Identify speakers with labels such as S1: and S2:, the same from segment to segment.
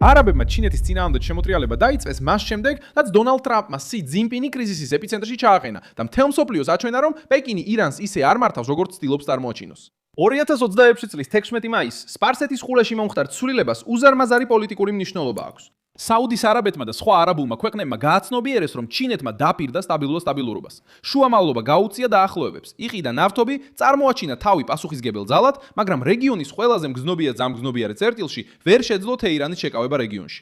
S1: არაბებმა ჩინეთის წინააღმდეგ შემოტრიალება დაიწყეს მას შემდეგ, რაც დონალდ ტრამპმა სი ძინპინი კრიზისის ეპიცენტრში ჩააყენა და მთელ მსოფლიოს აჩვენა, რომ პეკინი ირანს ისე არ მართავს, როგორც ცდილობს წარმოაჩინოს. 2027 წლის 16 მაისს სპარსეთის ყურეში მომხდარ ცვლილებას უზარმაზარი პოლიტიკური მნიშვნელობა აქვს. საუდის არაბეთმა და სხვა არაბულმა ქვეყნებმა გააცნობიერეს, რომ ჩინეთმა დაპირდა სტაბილურობას. შუამავლობა გაუწია დაახლოებებს. იყიდა ნავთობი, წარმოაჩინა თავი პასუხისგებელ ძალად, მაგრამ რეგიონის ყველაზე მგზნობიარე წერტილში ვერ შეძლო თეირანის შეკავება რეგიონში.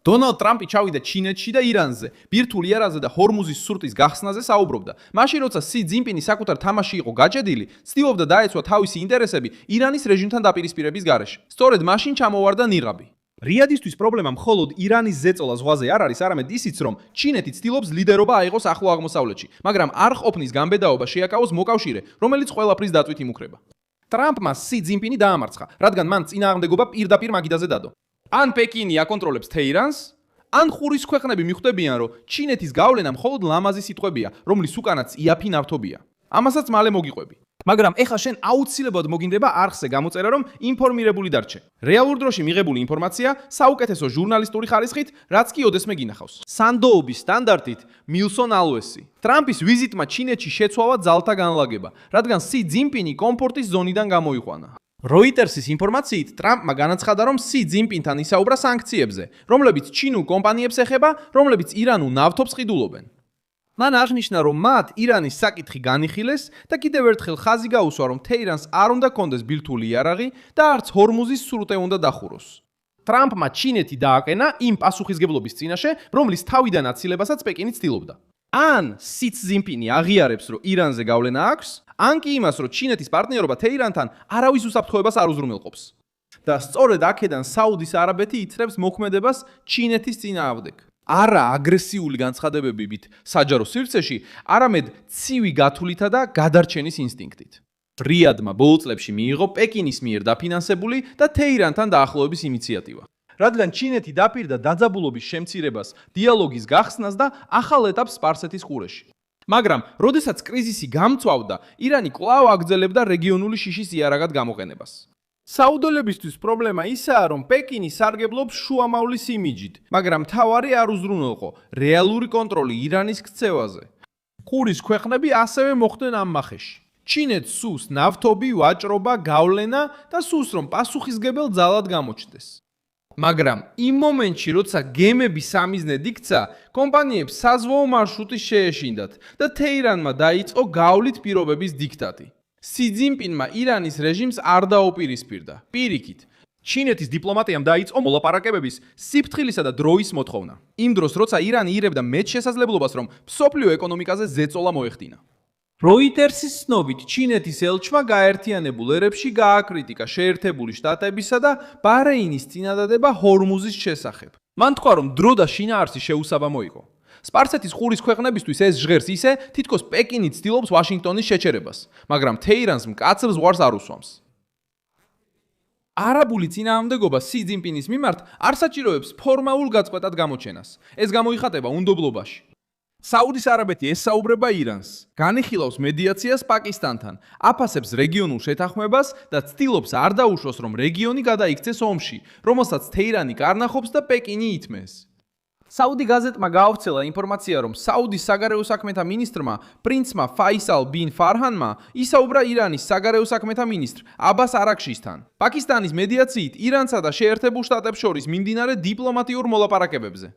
S1: დონალდ ტრამპი ჩავიდა ჩინეთში და ირანზე, ბირთვულ იარაღზე და ჰორმუზის სრუტის გახსნაზე საუბრობდა. მაშინ როცა სი ძინპინი საკუთარ თამაში იყო გაჭედილი, ცდილობდა დაეცვა თავისი ინტერესები ირანის რეჟიმთან დაპირისპირების გარეშე. სწორედ მაშინ ჩამოვარდა ნიღაბი. რიადისთვის პრობლემა მხოლოდ ირანის ზეწოლა ზღვაზე არ არის, არამედ ისიც, რომ ჩინეთი ცდილობს ლიდერობა აიღოს ახლო აღმოსავლეთში, მაგრამ არ ყოფნის გამბედაობა შეაკავოს მოკავშირე, რომელიც ყველაფრის დაწვით იმუქრება. ტრამპმა სი ძინპინი დაამარცხა, რადგან მან წინააღმდეგობა პირდაპირ მაგიდაზე დადო. ან პეკინი აკონტროლებს თეირანს, ან ხურის ქვეყნები მიხვდებიან, რომ ჩინეთის გავლენა მხოლოდ ლამაზი სიტყვებია, რომლის უკანაც იაფი ნავთობია. ამასაც მალე მოგიყვები. მაგრამ ეხლა შენ აუცილებლად მოგინდება არხზე გამოწერა, რომ ინფორმირებული დარჩე. რეალურ დროში მიღებული ინფორმაცია საუკეთესო ჟურნალისტური ხარისხით, რაც კი ოდესმე გინახავს. სანდოობის სტანდარტით მილსონ ალვესი. ტრამპის ვიზიტმა ჩინეთში შეცვალა ძალთა განლაგება, რადგან სი ძინპინი კომფორტის ზონიდან გამოიყვანა. როიტერსის ინფორმაციით, ტრამპმა განაცხადა, რომ სი ძინპინთან ისაუბრა სანქციებზე, რომლებიც ჩინურ კომპანიებს ეხება, რომლებიც ირანულ ნავთობს ყიდულობენ. მან აღნიშნა, რომ მათ ირანის საკითხი განიხილეს და კიდევ ერთხელ ხაზი გაუსვა, რომ თეირანს არ უნდა კონდეს ბირთვული იარაღი და არც ჰორმუზის სრუტე უნდა დახუროს. ტრამპმა ჩინეთი დააყენა იმ პასუხისგებლობის წინაშე, რომლის თავიდან აცილებასაც პეკინი ცდილობდა. ან სი ძინპინი აღიარებს, რომ ირანზე გავლენა აქვს, ან კი იმას, რომ ჩინეთის პარტნიორობა თეირანთან არავის უსაფრთხოებას არ უზრუნველყოფს. და სწორედ აქედან საუდის არაბეთი ითრებს მოქმედებას ჩინეთის წინააღმდეგ. არა აგრესიული განცხადებებით საჯარო სივრცეში, არამედ ცივი გათვლითა და გადარჩენის ინსტინქტით. რიადმა ბოლო წლებში მიიღო პეკინის მიერ დაფინანსებული და თეირანთან დაახლოების ინიციატივა. რადგან ჩინეთი დაპირდა დაძაბულობის შემცირებას, დიალოგის გახსნას და ახალ ეტაპს სპარსეთის ყურეში. მაგრამ, როდესაც კრიზისი გამწვავდა, ირანი კვლავ აგრძელებდა რეგიონული შიშის იარაღად გამოყენებას. საუდოლებისთვის პრობლემა ისაა, რომ პეკინი სარგებლობს შუამავლის იმიჯით, მაგრამ მთავარი არ უზრუნველყო რეალური კონტროლი ირანის ქცევაზე. ყურის ქვეყნები ასევე მოხვდნენ ამ მახეში. ჩინეთს სურს ნავთობი, ვაჭრობა, გავლენა და სურს, რომ პასუხისგებელ ძალად გამოჩნდეს. მაგრამ იმ მომენტში, როცა გემები სამიზნედ იქცა, კომპანიებს საზღვაო მარშრუტი შეეშინდათ და თეირანმა დაიწყო გავლით პირობების დიქტატი. სი ძინპინმა ირანის რეჟიმს არ დაუპირისპირდა. პირიქით, ჩინეთის დიპლომატიამ დაიწყო მოლაპარაკებების სიფრთხილისა და დროის მოთხოვნა. იმ დროს, როცა ირანი ირებდა მეტ შესაძლებლობას, რომ მსოფლიო ეკონომიკაზე ზეწოლა მოეხდინა. როიტერსის ცნობით, ჩინეთის ელჩმა გაერთიანებულ ერებში გააკრიტიკა შეერთებული შტატებისა და ბაჰრეინის წინადადება ჰორმუზის შესახებ. მან თქვა, რომ დრო და შინაარსი შეუსაბამო იყო. სპარსეთის ყურის ქვეყნებისთვის ეს ჟღერს ისე, თითქოს პეკინი ცდილობს ვაშინგტონის შეჩერებას, მაგრამ თეირანს მკაცრ ზღვარს არ უსვამს. არაბული წინააღმდეგობა სი ძინპინის მიმართ არ საჭიროებს ფორმალურ გაწყვეტად გამოჩენას. ეს გამოიხატება უნდობლობაში. საუდის არაბეთი ესაუბრება ირანს, განიხილავს მედიაციას პაკისტანთან, აფასებს რეგიონულ შეთანხმებას და ცდილობს არ დაუშვოს, რომ რეგიონი გადაიქცეს ომში, რომელსაც თეირანი კარნახობს და პეკინი ითმეს. საუდი გაზეტმა გაავრცელა ინფორმაცია, რომ საუდის საგარეო საქმეთა მინისტრმა, პრინცმა ფაისალ ბინ ფარჰანმა ისაუბრა ირანის საგარეო საქმეთა მინისტრ აბას არაქშისთან. პაკისტანის მედიაციით ირანსა და შეერთებულ შტატებს შორის მიმდინარე დიპლომატიურ მოლაპარაკებებზე.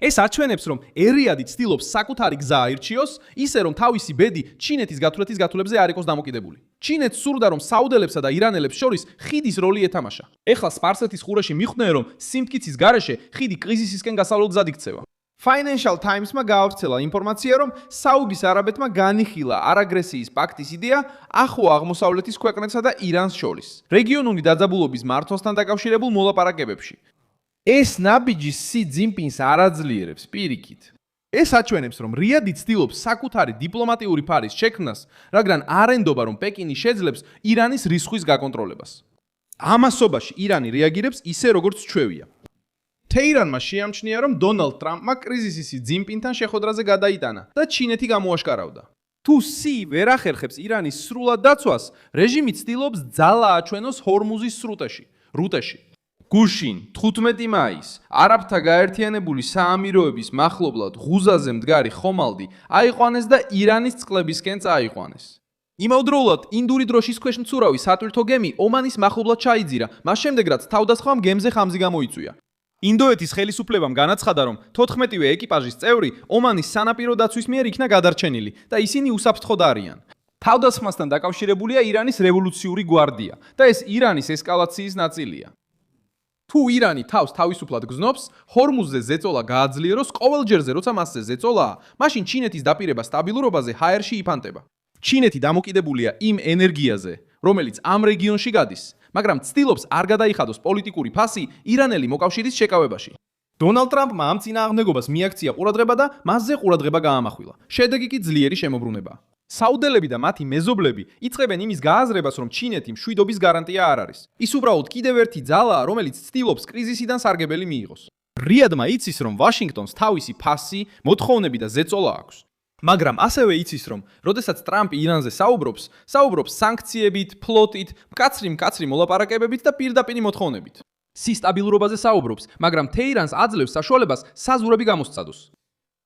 S1: ეს აჩვენებს, რომ ერიადი ცდილობს საკუთარი გზა აირჩიოს, ისე რომ თავისი ბედი ჩინეთის გათვლეთის გათვლებზე არ იყოს დამოკიდებული. ჩინეთს სურდა, რომ საუდელებსა და ირანელებს შორის ხიდის როლი ეთამაშა. ეხლა სპარსეთის ყურეში მიხვდნენ, რომ სიმტკიცის გარეშე ხიდი კრიზისისკენ გასავლელ გზად იქცევა. Financial Times-მა გაავრცელა ინფორმაცია, რომ საუდის არაბეთმა განიხილა არაგრესიის პაქტის იდეა ახლო აღმოსავლეთის ქვეყნებსა და ირანს შორის, რეგიონული დაძაბულობის მართვასთან დაკავშირებულ მოლაპარაკებებში. ეს ნაბიჯი სი ძინპინს არ აძლიერებს პირიქით. ეს აჩვენებს, რომ რიადი ცდილობს საკუთარი დიპლომატიური ფარის შექმნას, რადგან არ ენდობა, რომ პეკინი შეძლებს ირანის რისხვის გაკონტროლებას. ამასობაში ირანი რეაგირებს ისე, როგორც ჩვევია. თეირანმა შეამჩნია, რომ დონალდ ტრამპმა კრიზისი სი ძინპინთან შეხვედრაზე გადაიტანა და ჩინეთი გამოაშკარავდა. თუ სი ვერ ახერხებს ირანის სრულად დაცვას, რეჟიმი ცდილობს ძალა აჩვენოს ჰორმუზის სრუტეში. გუშინ 15 მაისს არაბთა გაერთიანებული საამიროების მახლობლად ღუზაზე მდგარი ხომალდი აიყვანეს და ირანის წყლებისკენ წაიყვანეს. იმავდროულად ინდური დროშის ქვეშ მცურავი სატვირთო გემი ომანის მახლობლად ჩაიძირა, მას შემდეგ რაც თავდასხმამ გემზე ხამზი გამოიწვია. ინდოეთის ხელისუფლებამ განაცხადა, რომ 14-ვე ეკიპაჟის წევრი ომანის სანაპირო დაცვის მიერ იქნა გადარჩენილი და ისინი უსაფრთხოდ არიან. თავდასხმასთან დაკავშირებულია ირანის რევოლუციური გვარდია და ეს ირანის ესკალაციის ნაწილია. თუ ირანი თავს თავისუფლად გზნობს, ჰორმუზზე ზეწოლა გააძლიეროს ყოველჯერზე, როცა მასზე ზეწოლაა, მაშინ ჩინეთის დაპირება სტაბილურობაზე ჰაერში იფანტება. ჩინეთი დამოკიდებულია იმ ენერგიაზე, რომელიც ამ რეგიონში გადის, მაგრამ ცდილობს არ გადაიხადოს პოლიტიკური ფასი ირანელი მოკავშირის შეკავებაში. დონალდ ტრამპმა ამ წინააღმდეგობას მიაქცია ყურადღება და მასზე ყურადღება გაამახვილა. შედეგი კი ძლიერი შემოbruneba. საუდელები და მათი მეზობლები იწყებენ იმის გააზრებას, რომ ჩინეთი მშვიდობის გარანტია არ არის. ის უბრალოდ კიდევ ერთი ძალაა, რომელიც ცდილობს კრიზისიდან სარგებელი მიიღოს. რიადმა იცის, რომ ვაშინგტონს თავისი ფასი, მოთხოვნები და ზეწოლა აქვს. მაგრამ ასევე იცის, რომ როდესაც ტრამპი ირანზე საუბრობს სანქციებით, ფლოტით, მკაცრი მოლაპარაკებებით და პირდაპირ მოთხოვნებით. სტაბილურობაზე საუბრობს, მაგრამ თეირანს აძლევს საშუალებას საზღვრები გამოსცადოს.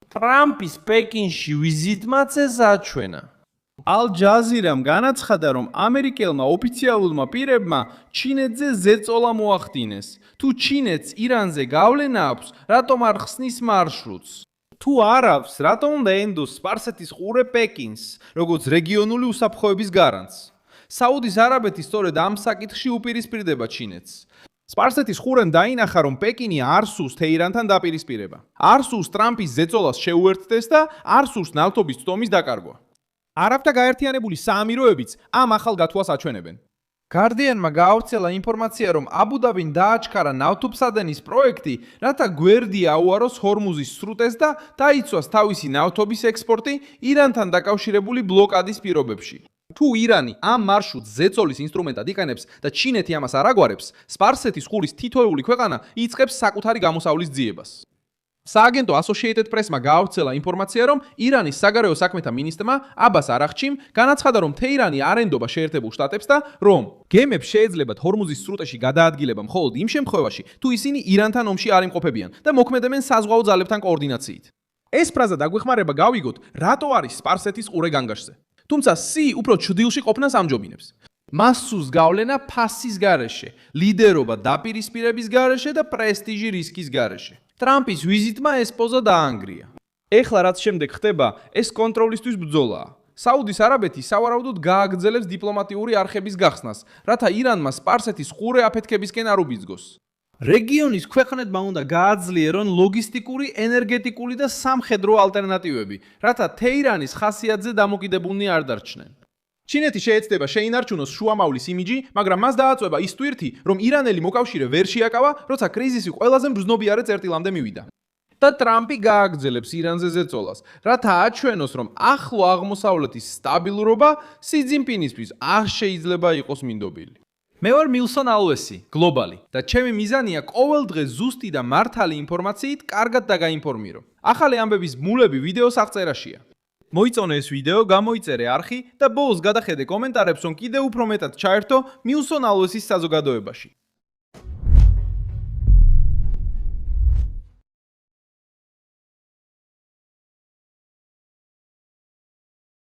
S1: ტრამპის პეკინში ვიზიტმაც ეს აჩვენა. ალ-ჯაზირამ განაცხადა, რომ ამერიკელმა ოფიციალურმა პირებმა ჩინეთზე ზეწოლა მოახდინეს. თუ ჩინეთს ირანზე გავლენა აქვს, რატომ არ ხსნის მარშრუტს? თუ არ აქვს, რატომ უნდა ენდოს სპარსეთის ყურე პეკინს, როგორც რეგიონული უსაფრთხოების გარანტს? საუდის არაბეთი სწორედ ამ საკითხში უპირისპირდება ჩინეთს. სპარსეთის ყურემ დაინახა, რომ პეკინი არ სურს თეირანთან დაპირისპირება. არ სურს ტრამპის ზეწოლას შეუერთდეს და არ სურს ნავთობის წტომის დაკარგვა. არაბთა გაერთიანებული საამიროებიც ამ ახალ გათვლას აჩვენებენ. Guardian-მა გაავრცელა ინფორმაცია, რომ აბუ-დაბიმ დააჩქარა ნავთობსადენის პროექტი, რათა გვერდი აუაროს ჰორმუზის სრუტეს და დაიცვას თავისი ნავთობის ექსპორტი ირანთან დაკავშირებული ბლოკადის პირობებში. თუ ირანი ამ მარშრუტს ზეწოლის ინსტრუმენტად იყენებს და ჩინეთი ამას არ აგვარებს, სპარსეთის ყურის თითოეული ქვეყანა იწყებს საკუთარი გამოსავლის ძიებას. სააგენტო Associated Press-მა გაავრცელა ინფორმაცია, რომ ირანის საგარეო საქმეთა მინისტრმა აბას არახჩიმ განაცხადა, რომ თეირანი არ ენდობა შეერთებულ შტატებს და რომ გემებს შეეძლებათ ჰორმუზის სრუტეში გადაადგილება მხოლოდ იმ შემთხვევაში, თუ ისინი ირანთან ომში არ იმყოფებიან და მოქმედებენ საზღვაო ძალებთან კოორდინაციით. ეს ფრაზა დაგვეხმარება გავიგოთ, რატო არის სპარსეთის ყურე განგაშზე. თუმცა სი უფრო ჩრდილში ყოფნას ამჯობინებს. მას სურს გავლენა ფასის გარეშე, ლიდერობა დაპირისპირების გარეშე და პრესტიჟი რისკის გარეშე. ტრამპის ვიზიტმა ეს პოზა დაანგრია. ეხლა რაც შემდეგ ხდება, ეს კონტროლისთვის ბრძოლაა. საუდის არაბეთი სავარაუდოდ გააგრძელებს დიპლომატიური არხების გახსნას, რათა ირანმა სპარსეთის ყურე აფეთქებისკენ არ უბიძგოს. რეგიონის ქვეყნებმა უნდა გააძლიერონ ლოგისტიკური, ენერგეტიკული და სამხედრო ალტერნატივები, რათა თეირანის ხასიათზე დამოკიდებულნი არ დარჩნენ. ჩინეთი შეეცდება შეინარჩუნოს შუამავლის იმიჯი, მაგრამ მას დააწვება ის ტვირთი, რომ ირანელი მოკავშირე ვერ შეაკავა, როცა კრიზისი ყველაზე მბრძნობიარე წერტილამდე მივიდა. და ტრამპი გააგრძელებს ირანზე ზეწოლას, რათა აჩვენოს, რომ ახლო აღმოსავლეთის სტაბილურობა სი ძინპინისთვის არ შეიძლება იყოს მინდობილი. მე ვარ მილსონ ალვესი, გლობალი და ჩემი მიზანია ყოველდღე ზუსტი და მართალი ინფორმაციით კარგად დაგაინფორმირო. ახალი ამბების მულები ვიდეოს აღწერაშია. მოიწონე ეს ვიდეო, გამოიწერე არხი და ბოლოს გადახედე კომენტარებს, რომ კიდევ უფრო მეტად ჩაერთო მილსონ ალვესის საზოგადოებაში.